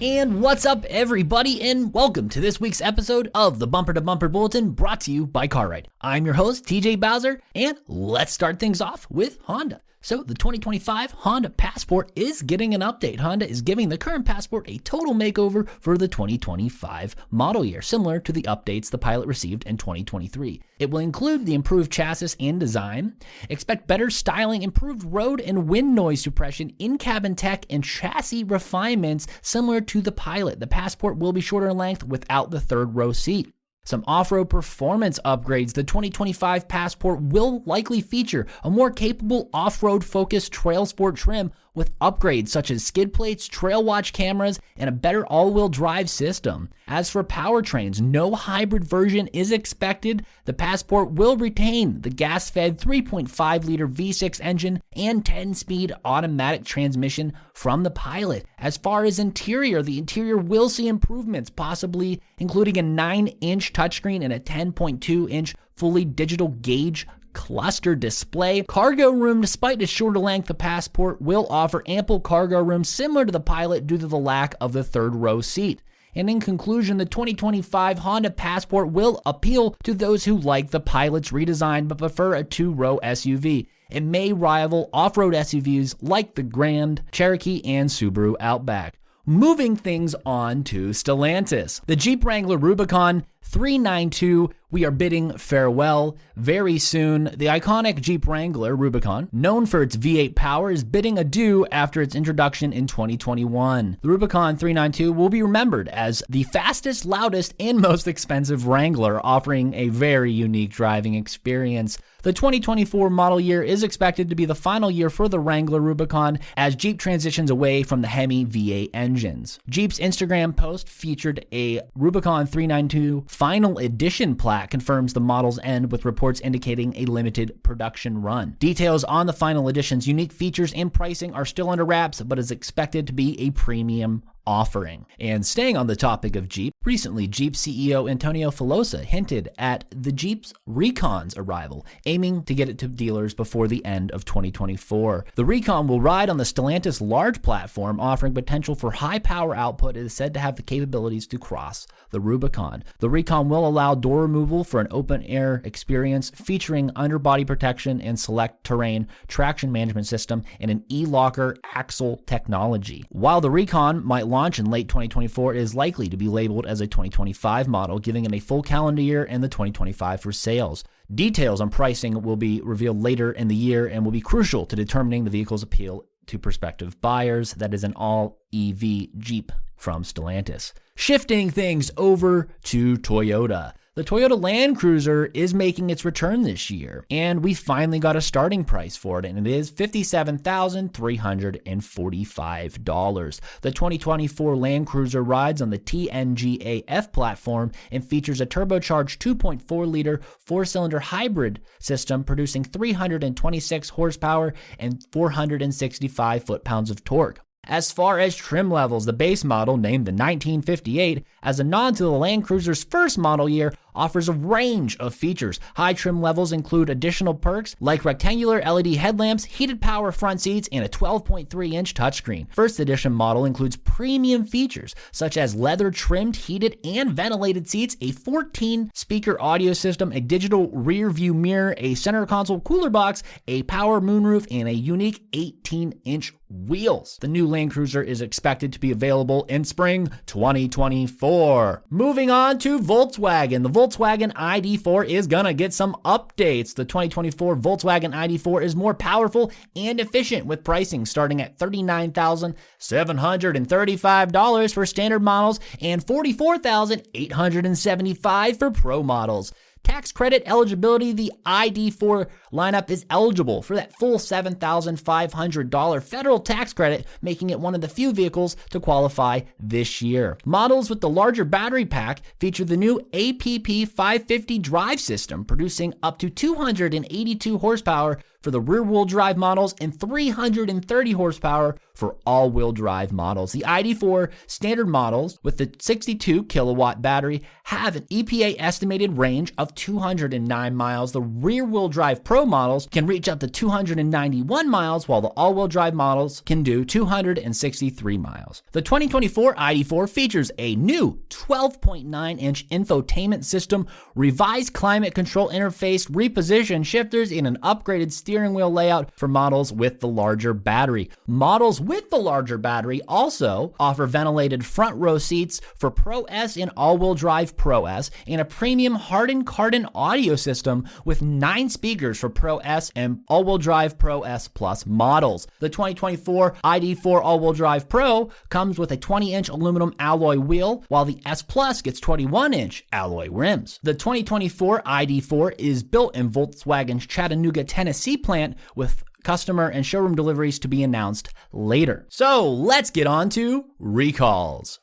And what's up, everybody, and welcome to this week's episode of the Bumper to Bumper Bulletin, brought to you by CarRide. I'm your host, TJ Bowser, and let's start things off with Honda. So the 2025 Honda Passport is getting an update. Honda is giving the current Passport a total makeover for the 2025 model year, similar to the updates the Pilot received in 2023. It will include the improved chassis and design. Expect better styling, improved road and wind noise suppression, in-cabin tech, and chassis refinements similar to the Pilot. The Passport will be shorter in length without the third row seat. Some off-road performance upgrades. The 2025 Passport will likely feature a more capable off-road focused trail sport trim with upgrades such as skid plates, trail watch cameras, and a better all-wheel drive system. As for powertrains, no hybrid version is expected. The Passport will retain the gas-fed 3.5-liter V6 engine and 10-speed automatic transmission from the Pilot. As far as interior, the interior will see improvements, possibly including a 9-inch touchscreen and a 10.2-inch fully digital gauge cluster display. Cargo room, despite its shorter length, the Passport will offer ample cargo room similar to the Pilot due to the lack of the third row seat. And in conclusion, the 2025 Honda Passport will appeal to those who like the Pilot's redesign but prefer a two-row SUV. It may rival off-road SUVs like the Grand Cherokee and Subaru Outback. Moving things on to Stellantis. The Jeep Wrangler Rubicon 392, we are bidding farewell very soon. The iconic Jeep Wrangler Rubicon, known for its V8 power, is bidding adieu after its introduction in 2021. The Rubicon 392 will be remembered as the fastest, loudest, and most expensive Wrangler, offering a very unique driving experience. The 2024 model year is expected to be the final year for the Wrangler Rubicon as Jeep transitions away from the Hemi V8 engines. Jeep's Instagram post featured a Rubicon 392 final edition plaque confirms the model's end, with reports indicating a limited production run. Details on the final edition's unique features and pricing are still under wraps, but is expected to be a premium offering. And staying on the topic of Jeep, recently Jeep CEO Antonio Filosa hinted at the Jeep's Recon's arrival, aiming to get it to dealers before the end of 2024. The Recon will ride on the Stellantis large platform, offering potential for high power output. It is said to have the capabilities to cross the Rubicon. The Recon will allow door removal for an open air experience, featuring underbody protection and select terrain traction management system and an e-locker axle technology. While the Recon might launch in late 2024, it is likely to be labeled as a 2025 model, giving it a full calendar year in the 2025 for sales. Details on pricing will be revealed later in the year and will be crucial to determining the vehicle's appeal to prospective buyers. That is an all-EV Jeep from Stellantis. Shifting things over to Toyota. The Toyota Land Cruiser is making its return this year, and we finally got a starting price for it, and it is $57,345. The 2024 Land Cruiser rides on the TNGA-F platform and features a turbocharged 2.4-liter four-cylinder hybrid system producing 326 horsepower and 465 foot-pounds of torque. As far as trim levels, the base model, named the 1958, as a nod to the Land Cruiser's first model year, offers a range of features. High trim levels include additional perks like rectangular LED headlamps, heated power front seats, and a 12.3-inch touchscreen. First edition model includes premium features such as leather-trimmed, heated, and ventilated seats, a 14-speaker audio system, a digital rear-view mirror, a center console cooler box, a power moonroof, and a unique 18-inch wheels. The new Land Cruiser is expected to be available in spring 2024. Moving on to Volkswagen. The Volkswagen ID4 is gonna get some updates. The 2024 Volkswagen ID4 is more powerful and efficient, with pricing starting at $39,735 for standard models and $44,875 for pro models. Tax credit eligibility, the ID4 lineup is eligible for that full $7,500 federal tax credit, making it one of the few vehicles to qualify this year. Models with the larger battery pack feature the new APP 550 drive system, producing up to 282 horsepower for the rear-wheel drive models and 330 horsepower for all-wheel drive models. The ID4 standard models with the 62 kilowatt battery have an EPA estimated range of of 209 miles. The rear-wheel drive Pro models can reach up to 291 miles, while the all-wheel drive models can do 263 miles. The 2024 ID4 features a new 12.9-inch infotainment system, revised climate control interface, repositioned shifters, and an upgraded steering wheel layout for models with the larger battery. Models with the larger battery also offer ventilated front row seats for Pro S and all-wheel drive Pro S, and a premium hardened carbon audio system with 9 speakers for Pro S and all-wheel drive Pro S Plus models. The 2024 ID4 all-wheel drive Pro comes with a 20-inch aluminum alloy wheel, while the S Plus gets 21-inch alloy rims. The 2024 ID4 is built in Volkswagen's Chattanooga, Tennessee plant, with customer and showroom deliveries to be announced later. So let's get on to recalls.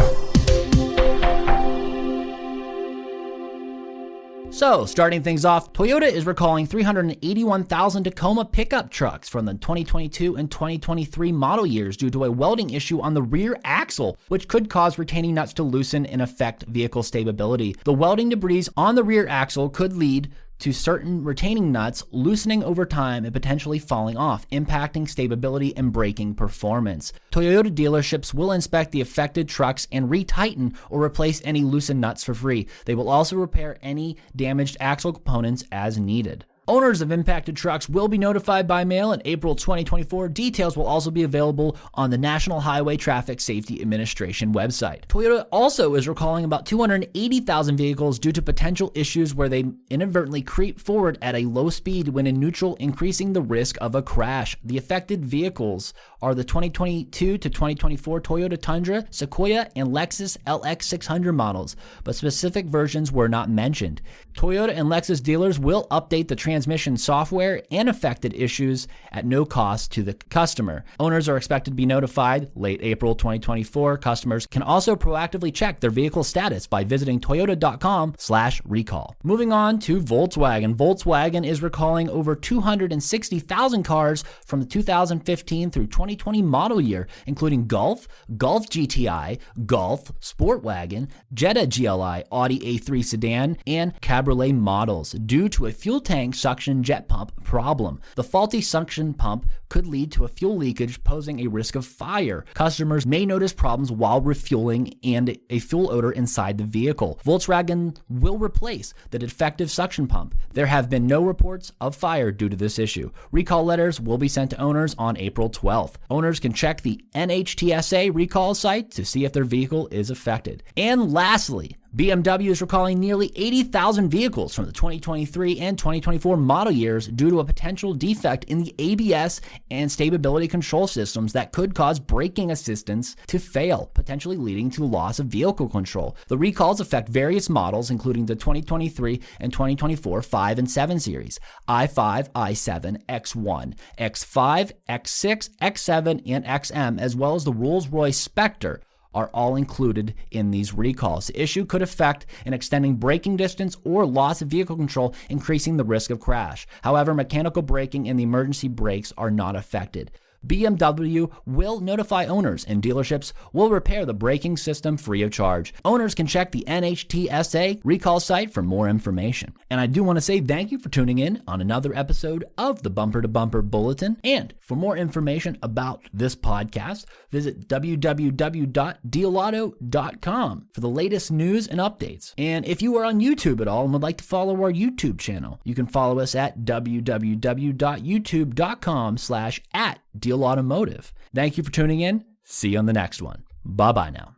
So, starting things off, Toyota is recalling 381,000 Tacoma pickup trucks from the 2022 and 2023 model years due to a welding issue on the rear axle, which could cause retaining nuts to loosen and affect vehicle stability. The welding debris on the rear axle could lead to certain retaining nuts loosening over time and potentially falling off, impacting stability and braking performance. Toyota dealerships will inspect the affected trucks and retighten or replace any loosened nuts for free. They will also repair any damaged axle components as needed. Owners of impacted trucks will be notified by mail in April 2024. Details will also be available on the National Highway Traffic Safety Administration website. Toyota also is recalling about 280,000 vehicles due to potential issues where they inadvertently creep forward at a low speed when in neutral, increasing the risk of a crash. The affected vehicles are the 2022 to 2024 Toyota Tundra, Sequoia, and Lexus LX600 models, but specific versions were not mentioned. Toyota and Lexus dealers will update the transmission software and affected issues at no cost to the customer. Owners are expected to be notified late April 2024. Customers can also proactively check their vehicle status by visiting toyota.com/recall. Moving on to Volkswagen. Volkswagen is recalling over 260,000 cars from the 2015 through 2020 model year, including Golf, Golf GTI, Golf, Sportwagen, Jetta GLI, Audi A3 sedan, and Cabriolet models due to a fuel tank suction jet pump problem. The faulty suction pump could lead to a fuel leakage, posing a risk of fire. Customers may notice problems while refueling and a fuel odor inside the vehicle. Volkswagen will replace the defective suction pump. There have been no reports of fire due to this issue. Recall letters will be sent to owners on April 12th. Owners can check the NHTSA recall site to see if their vehicle is affected. And lastly, BMW is recalling nearly 80,000 vehicles from the 2023 and 2024 model years due to a potential defect in the ABS and stability control systems that could cause braking assistance to fail, potentially leading to loss of vehicle control. The recalls affect various models, including the 2023 and 2024 5 and 7 series, i5, i7, X1, X5, X6, X7, and XM, as well as the Rolls-Royce Spectre, are all included in these recalls. The issue could affect an extending braking distance or loss of vehicle control, increasing the risk of crash. However, mechanical braking and the emergency brakes are not affected. BMW will notify owners and dealerships will repair the braking system free of charge. Owners can check the NHTSA recall site for more information. And I do want to say thank you for tuning in on another episode of the Bumper to Bumper Bulletin. And for more information about this podcast, visit www.dealauto.com for the latest news and updates. And if you are on YouTube at all and would like to follow our YouTube channel, you can follow us at www.youtube.com/@DealAutomotive. Thank you for tuning in. See you on the next one. Bye-bye now.